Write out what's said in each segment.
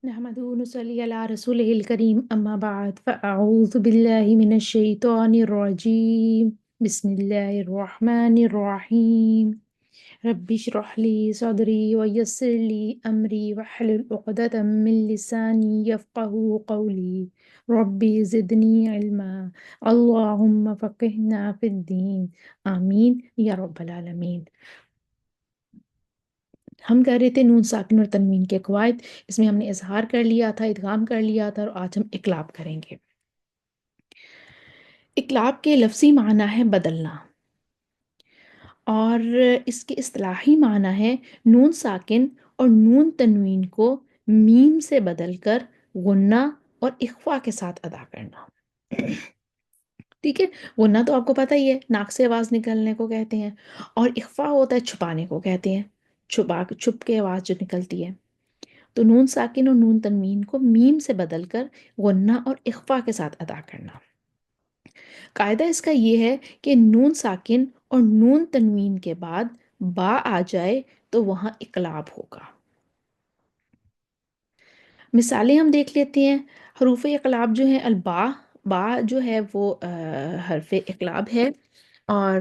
نحمده ونصلي على رسوله الكريم أما بعد فأعوذ بالله من الشيطان الرجيم بسم الله الرحمن الرحيم ربي اشرح لي صدري ويسر لي أمري واحلل عقدة من لساني يفقه قولي ربي زدني علما اللهم فقهنا في الدين آمين يا رب العالمين. ہم کر رہے تھے نون ساکن اور تنوین کے قواعد. اس میں ہم نے اظہار کر لیا تھا، ادغام کر لیا تھا، اور آج ہم اقلاب کریں گے. اقلاب کے لفظی معنی ہے بدلنا، اور اس کے اصطلاحی معنی ہے نون ساکن اور نون تنوین کو میم سے بدل کر غنہ اور اخفا کے ساتھ ادا کرنا. ٹھیک ہے، غنہ تو آپ کو پتہ ہی ہے، ناک سے آواز نکلنے کو کہتے ہیں، اور اخفا ہوتا ہے چھپانے کو کہتے ہیں، چھپ کے آواز جو نکلتی ہے. تو نون ساکن اور نون تنوین کو میم سے بدل کر غنہ اور اخفا کے ساتھ ادا کرنا. قاعدہ اس کا یہ ہے کہ نون ساکن اور نون تنوین کے بعد با آ جائے تو وہاں اقلاب ہوگا. مثالیں ہم دیکھ لیتے ہیں. حروف اقلاب جو ہیں البا، با جو ہے وہ حرف اقلاب ہے، اور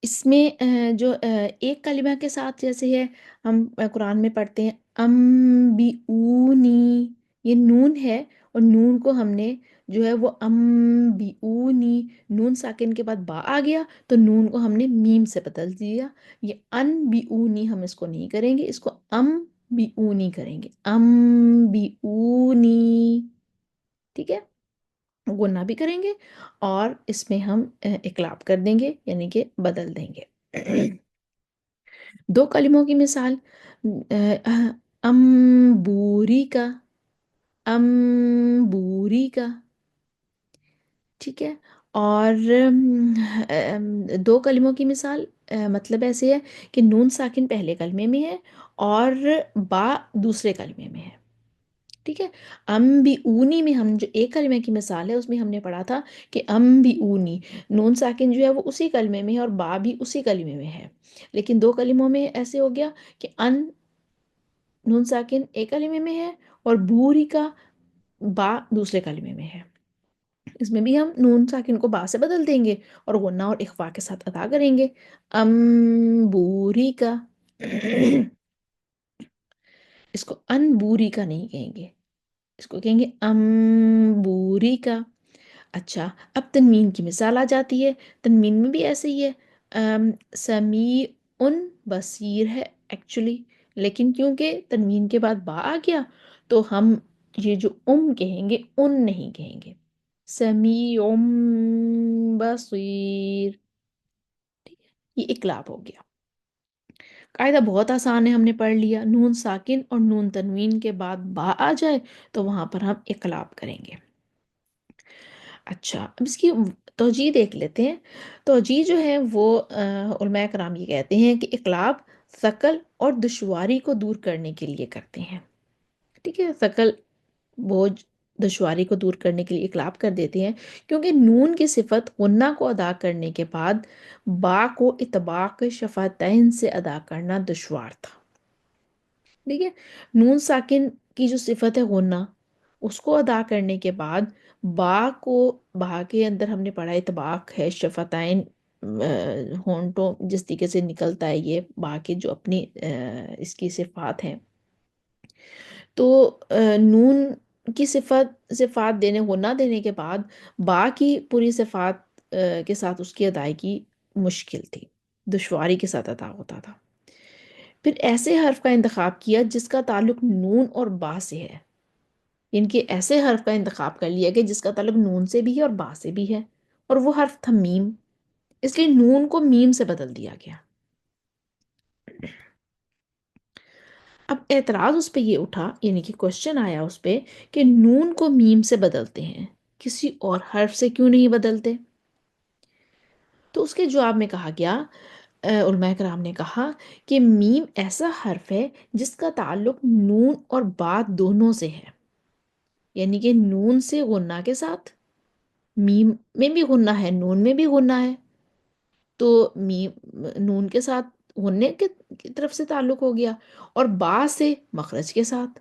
اس میں جو ایک کلمہ کے ساتھ جیسے ہے، ہم قرآن میں پڑھتے ہیں امبیونی، یہ نون ہے، اور نون کو ہم نے جو ہے وہ امبیونی، نون ساکن کے بعد با آ گیا تو نون کو ہم نے میم سے بدل دیا. یہ انبیونی ہم اس کو نہیں کریں گے، اس کو امبیونی کریں گے، امبیونی. ٹھیک ہے، غنہ بھی کریں گے اور اس میں ہم اقلاب کر دیں گے، یعنی کہ بدل دیں گے. دو کلموں کی مثال، امبوری کا، امبوری کا. ٹھیک ہے، اور دو کلموں کی مثال مطلب ایسے ہے کہ نون ساکن پہلے کلمے میں ہے اور با دوسرے کلمے میں ہے. ٹھیک ہے، ام بی اونی میں ہم جو ایک کلمے کی مثال ہے اس میں ہم نے پڑھا تھا کہ ام بی اونی، نون ساکن جو ہے وہ اسی کلمے میں ہے اور با بھی اسی کلمے میں ہے. لیکن دو کلموں میں ایسے ہو گیا کہ ان نون ساکن ایک کلمے میں ہے اور بوری کا با دوسرے کلمے میں ہے. اس میں بھی ہم نون ساکن کو با سے بدل دیں گے اور غنہ اور اخفا کے ساتھ ادا کریں گے. ام بوری کا، اس کو ان بوری کا نہیں کہیں گے، اس کو کہیں گے امبوری کا. اچھا، اب تنوین کی مثال آ جاتی ہے. تنوین میں بھی ایسے ہی ہے، سمیع بصیر ہے ایکچولی، لیکن کیونکہ تنوین کے بعد با آ گیا تو ہم یہ جو کہیں گے ان نہیں کہیں گے. سمیع بصیر. ٹھیک ہے، یہ اقلاب ہو گیا. قاعدہ بہت آسان ہے، ہم نے پڑھ لیا. نون ساکن اور نون تنوین کے بعد با آ جائے تو وہاں پر ہم اقلاب کریں گے. اچھا، اب اس کی توجیہ دیکھ لیتے ہیں. توجیہ جو ہے وہ علماء کرام یہ کہتے ہیں کہ اقلاب ثقل اور دشواری کو دور کرنے کے لیے کرتے ہیں. ٹھیک ہے، ثقل، بوجھ، دشواری کو دور کرنے کے لیے اقلاب کر دیتے ہیں، کیونکہ نون کی صفت غنہ کو ادا کرنے کے بعد با کو اطباق شفتین سے ادا کرنا دشوار تھا. ٹھیک ہے، نون ساکن کی جو صفت ہے غنہ، اس کو ادا کرنے کے بعد با کے اندر ہم نے پڑھا اطباق ہے، شفتین، ہونٹوں جس طریقے سے نکلتا ہے یہ با کے جو اپنی اس کی صفات ہیں. تو نون کی صفات دینے غنہ دینے کے بعد با کی پوری صفات کے ساتھ اس کی ادائیگی مشکل تھی، دشواری کے ساتھ ادا ہوتا تھا. پھر ایسے حرف کا انتخاب کیا جس کا تعلق نون اور با سے ہے، ان کے ایسے حرف کا انتخاب کر لیا گیا جس کا تعلق نون سے بھی ہے اور با سے بھی ہے، اور وہ حرف تھا میم. اس لیے نون کو میم سے بدل دیا گیا. اب اعتراض اس پہ یہ اٹھا، یعنی کہ کوشچن آیا اس پہ کہ نون کو میم سے بدلتے ہیں، کسی اور حرف سے کیوں نہیں بدلتے؟ تو اس کے جواب میں کہا گیا، علماء کرام نے کہا کہ میم ایسا حرف ہے جس کا تعلق نون اور با دونوں سے ہے. یعنی کہ نون سے غنہ کے ساتھ، میم میں بھی غنہ ہے، نون میں بھی غنہ ہے، تو میم نون کے ساتھ ہونے کی طرف سے تعلق ہو گیا، اور با سے مخرج کے ساتھ،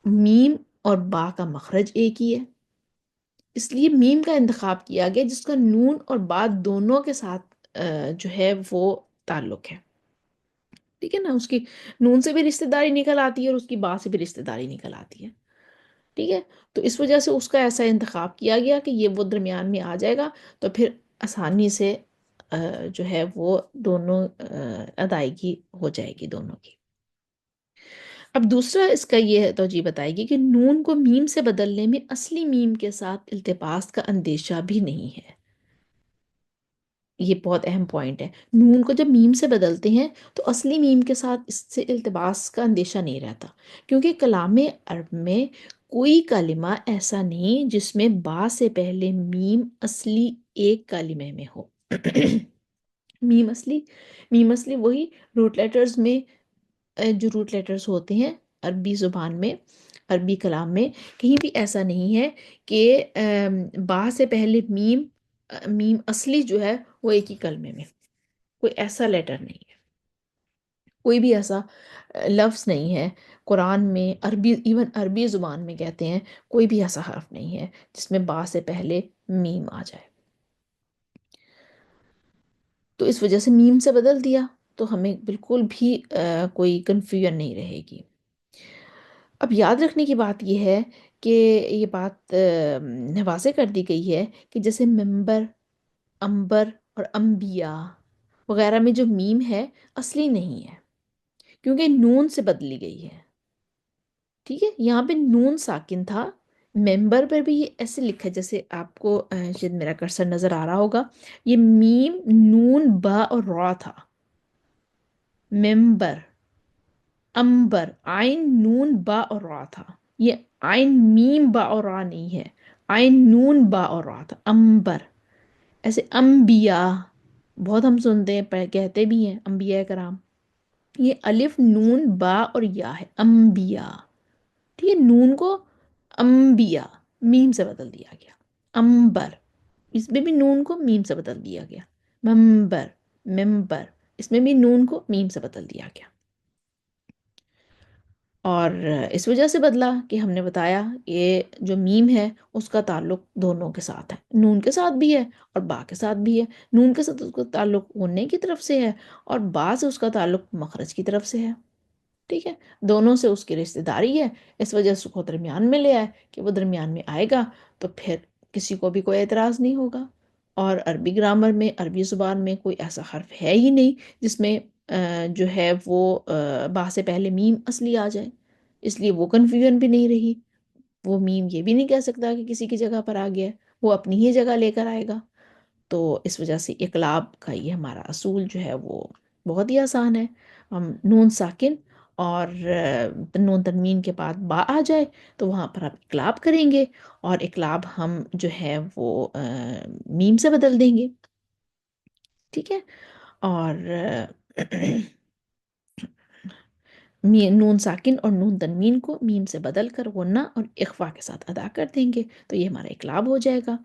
میم اور با کا مخرج ایک ہی ہے، اس لیے میم کا انتخاب کیا گیا جس کا نون اور با دونوں کے ساتھ جو ہے وہ تعلق ہے، ٹھیک ہے نا، اس کی نون سے بھی رشتہ داری نکل آتی ہے اور اس کی با سے بھی رشتہ داری نکل آتی ہے، ٹھیک ہے، تو اس وجہ سے اس کا ایسا انتخاب کیا گیا کہ یہ وہ درمیان میں آ جائے گا، تو پھر آسانی سے جو ہے وہ دونوں ادائیگی ہو جائے گی دونوں کی۔ اب دوسرا اس کا یہ توجہ بتائے گی کہ نون کو میم سے بدلنے میں اصلی میم کے ساتھ التباس کا اندیشہ بھی نہیں ہے، یہ بہت اہم پوائنٹ ہے، نون کو جب میم سے بدلتے ہیں تو اصلی میم کے ساتھ اس سے التباس کا اندیشہ نہیں رہتا، کیونکہ کلام عرب میں کوئی کلمہ ایسا نہیں جس میں با سے پہلے میم اصلی ایک کلمے میں ہو۔ میم اصلی وہی روٹ لیٹرز میں جو روٹ لیٹرز ہوتے ہیں عربی زبان میں، عربی کلام میں کہیں بھی ایسا نہیں ہے کہ با سے پہلے میم اصلی جو ہے وہ ایک ہی کلمے میں، کوئی ایسا لیٹر نہیں ہے، کوئی بھی ایسا لفظ نہیں ہے قرآن میں، عربی ایون عربی زبان میں کہتے ہیں کوئی بھی ایسا حرف نہیں ہے جس میں با سے پہلے میم آ جائے، تو اس وجہ سے میم سے بدل دیا تو ہمیں بالکل بھی کوئی کنفیوژن نہیں رہے گی۔ اب یاد رکھنے کی بات یہ ہے کہ یہ بات واضح کر دی گئی ہے کہ جیسے ممبر، امبر اور انبیاء وغیرہ میں جو میم ہے اصلی نہیں ہے کیونکہ نون سے بدلی گئی ہے، ٹھیک ہے، یہاں پہ نون ساکن تھا، ممبر پر بھی یہ ایسے لکھا ہے جیسے آپ کو شاید میرا کرسر نظر آ رہا ہوگا، یہ میم نون با اور را تھا، ممبر، امبر، آئین نون با اور را تھا، یہ آئین میم با اور را نہیں ہے، آئین نون با اور را تھا، امبر۔ ایسے انبیاء بہت ہم سنتے ہیں، کہتے بھی ہیں انبیاء کرام، یہ الف نون با اور یا ہے، انبیاء، ٹھیک ہے، نون کو انبیاء میم سے بدل دیا گیا، امبر، اس میں بھی نون کو میم سے بدل دیا گیا، ممبر، ممبر، اس میں بھی نون کو میم سے بدل دیا گیا، اور اس وجہ سے بدلا کہ ہم نے بتایا یہ جو میم ہے اس کا تعلق دونوں کے ساتھ ہے، نون کے ساتھ بھی ہے اور با کے ساتھ بھی ہے، نون کے ساتھ اس کا تعلق ہونے کی طرف سے ہے اور با سے اس کا تعلق مخرج کی طرف سے ہے، ٹھیک ہے، دونوں سے اس کی رشتہ داری ہے، اس وجہ سے اس کو درمیان میں لے آئے کہ وہ درمیان میں آئے گا تو پھر کسی کو بھی کوئی اعتراض نہیں ہوگا، اور عربی گرامر میں، عربی زبان میں کوئی ایسا حرف ہے ہی نہیں جس میں جو ہے وہ با سے پہلے میم اصلی آ جائے، اس لیے وہ کنفیوژن بھی نہیں رہی، وہ میم یہ بھی نہیں کہہ سکتا کہ کسی کی جگہ پر آ گیا ہے، وہ اپنی ہی جگہ لے کر آئے گا، تو اس وجہ سے اقلاب کا یہ ہمارا اصول جو ہے وہ بہت ہی آسان ہے، ہم نون ساکن اور نون تنوین کے بعد با آ جائے تو وہاں پر آپ اقلاب کریں گے، اور اقلاب ہم جو ہے وہ میم سے بدل دیں گے، ٹھیک ہے، اور نون ساکن اور نون تنوین کو میم سے بدل کر غنہ اور اخفا کے ساتھ ادا کر دیں گے تو یہ ہمارا اقلاب ہو جائے گا،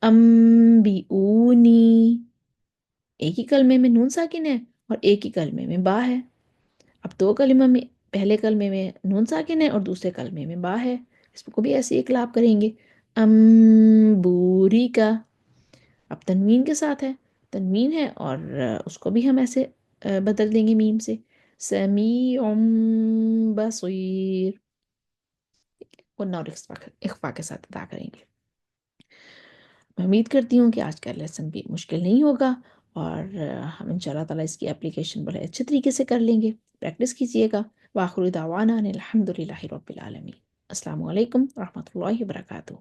انبیونی، ایک ہی کلمے میں نون ساکن ہے اور ایک ہی کلمے میں با ہے، اب دو کلمہ میں پہلے کلمے میں نون ساکن ہے اور دوسرے کلمے میں با ہے، اس کو بھی ایسے اقلاب کریں گے، امبوری کا، اب تنوین کے ساتھ ہے، تنوین ہے اور اس کو بھی ہم ایسے بدل دیں گے میم سے، سمیع بصیر، غنہ اور اخفا کے ساتھ ادا کریں گے۔ میں امید کرتی ہوں کہ آج کا لیسن بھی مشکل نہیں ہوگا، اور ہم ان شاء اللہ تعالیٰ اس کی اپلیکیشن بڑے اچھے طریقے سے کر لیں گے، پریکٹس کیجیے گا، وآخر دعوانا ان الحمد للہ رب العالمین، السلام علیکم ورحمۃ اللہ وبرکاتہ۔